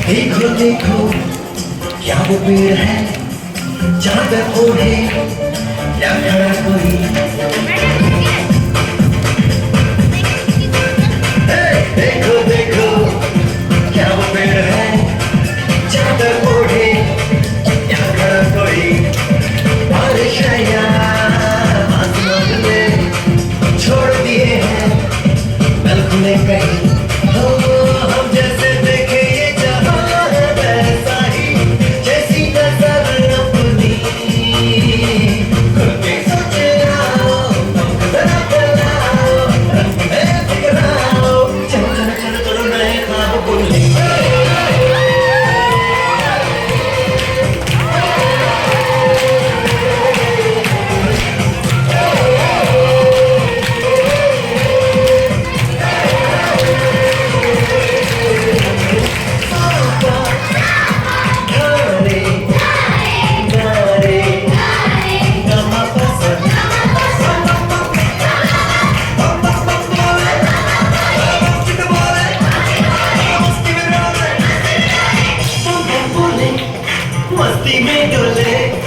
देखो देखो क्या वो पेड़ है जहाँ पे ओढ़े या खड़ा कोई। देखो देखो क्या वो पेड़ है जहाँ पे ओढ़े या खड़ा कोई। बारिश या आसमान में छोड़ दिए हैं बिल्कुल कहीं। हम जैसे देखे ये जहां है वैसा ही, जैसी नजर अपनी खुद के सोच आओ, जरा फैलाओ, फिक्राओ, चलो चलो चलो चलो नए ख्वाब बुनने। मस्ती में डोले